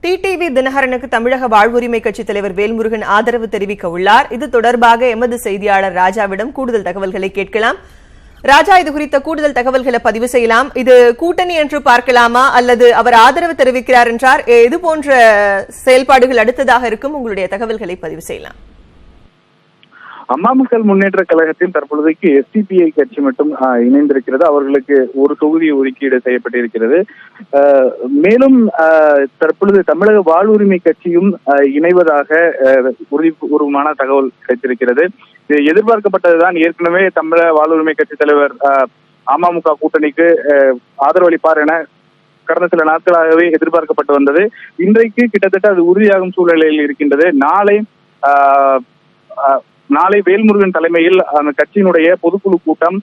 TTV தினகரனுக்கு தமிழக வாழ்வுரிமை கட்சி தலைவர் வேல்முருகன் ஆதரவு தெரிவிக்க உள்ளார். இது தொடர்பாக எமது செய்தியாளர் ராஜாவிடம் கூடுதல் தகவல்களை கேட்கலாம். ராஜா, இது குறித்த கூடுதல் தகவல்களை பதிவு செய்யலாம். இது கூட்டணி என்று பார்க்கலாமா அல்லது அவர் ஆதரவு தெரிவிக்கிறார் என்றார்? இது போன்ற செயல்பாடுகள் அடுத்ததாக இருக்கும். உங்களுடைய தகவல்களை பதிவு செய்யலாம். அம்மா மக்கள் முன்னேற்ற கழகத்தில் தற்பொழுதைக்கு எஸ்டிபிஐ கட்சி மட்டும் இணைந்திருக்கிறது. அவர்களுக்கு ஒரு தொகுதி ஒதுக்கீடு செய்யப்பட்டிருக்கிறது. மேலும் தற்பொழுது தமிழக வாழ்வுரிமை கட்சியும் இணைவதாக உறுதிபூர்வமான தகவல் கிடைத்திருக்கிறது. எதிர்பார்க்கப்பட்டதுதான். ஏற்கனவே தமிழக வாழ்வுரிமை கட்சி தலைவர் அமமுக கூட்டணிக்கு ஆதரவு அளிப்பார் என கடந்த சில நாட்களாகவே எதிர்பார்க்கப்பட்டு வந்தது. இன்றைக்கு கிட்டத்தட்ட அது உறுதியாகும் சூழ்நிலையில் இருக்கின்றது. நாளை வேல்முருகன் தலைமையில் அந்த கட்சியினுடைய பொதுக்குழு கூட்டம்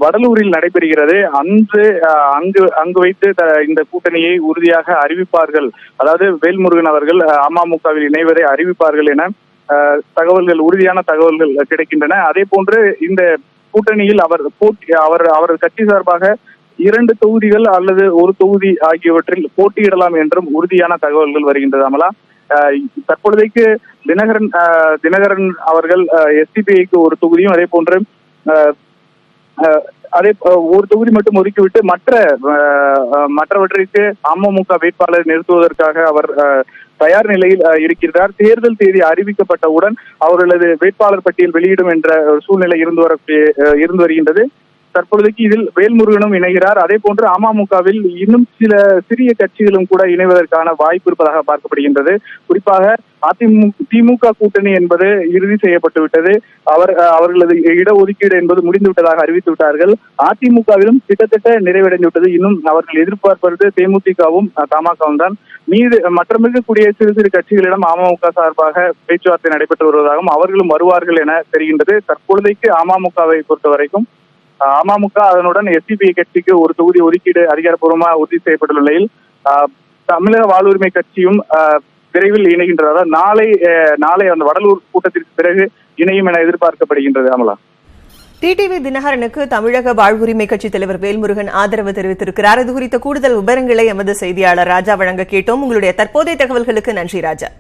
வடலூரில் நடைபெறுகிறது. அங்கு வைத்து இந்த கூட்டணியை உறுதியாக அறிவிப்பார்கள். அதாவது வேல்முருகன் அவர்கள் அமமுகவில் இணைவதை அறிவிப்பார்கள் என உறுதியான தகவல்கள் கிடைக்கின்றன. அதே போன்று இந்த கூட்டணியில் அவர் கட்சி சார்பாக 2 தொகுதிகள் அல்லது ஒரு தொகுதி ஆகியவற்றில் போட்டியிடலாம் என்றும் உறுதியான தகவல்கள் வருகின்றது. அமலா, தற்பொழுதைக்கு தினகரன் அவர்கள் எஸ்டிபிஐக்கு ஒரு தொகுதியும் அதே போன்று ஒரு தொகுதி மட்டும் ஒதுக்கிவிட்டு மற்றவற்றிற்கு அமமுக வேட்பாளர் நிறுத்துவதற்காக அவர் தயார் நிலையில் இருக்கிறார். தேர்தல் தேதி அறிவிக்கப்பட்டவுடன் அவர்களது வேட்பாளர் பட்டியல் வெளியிடும் என்ற சூழ்நிலை இருந்து வருகின்றது. தற்பொழுதைக்கு இதில் வேல்முருகனும் இணைகிறார். அதே போன்று அமமுகவில் இன்னும் சில சிறிய கட்சிகளும் கூட இணைவதற்கான வாய்ப்பு இருப்பதாக பார்க்கப்படுகின்றது. குறிப்பாக திமுக கூட்டணி என்பது இறுதி செய்யப்பட்டு விட்டது. அவர்களது இடஒதுக்கீடு என்பது முடிந்து விட்டதாக அறிவித்து விட்டார்கள். அதிமுகவிலும் கிட்டத்தட்ட நிறைவடைந்து விட்டது. இன்னும் அவர்கள் எதிர்பார்ப்பது தேமுதிகவும் தமாகவும் தான். மற்றமிருக்கக்கூடிய சிறு சிறு கட்சிகளிடம் அமமுக சார்பாக பேச்சுவார்த்தை நடைபெற்று வருவதாகவும் அவர்களும் வருவார்கள் என தெரிகின்றது. தற்பொழுதைக்கு அமமுகவை பொறுத்த வரைக்கும் அமமுக அதனுடன் எஸ்டிபிஐ கட்சிக்கு ஒரு தொகுதி ஒதுக்கீடு அதிகாரப்பூர்வமாக உறுதி செய்யப்பட்டுள்ள நிலையில் தமிழக வாழ்வுரிமை கட்சியும் விரைவில் இணைகின்றது. நாளை அந்த வடலூர் கூட்டத்திற்கு பிறகு இணையும் என எதிர்பார்க்கப்படுகின்றது. அமலா, டிடிவி தினகரனுக்கு தமிழக வாழ்வுரிமை கட்சி தலைவர் வேல்முருகன் ஆதரவு தெரிவித்திருக்கிறார். இது குறித்த கூடுதல் விவரங்களை எமது செய்தியாளர் ராஜா வழங்க கேட்டோம். உங்களுடைய தற்போதைய தகவல்களுக்கு நன்றி ராஜா.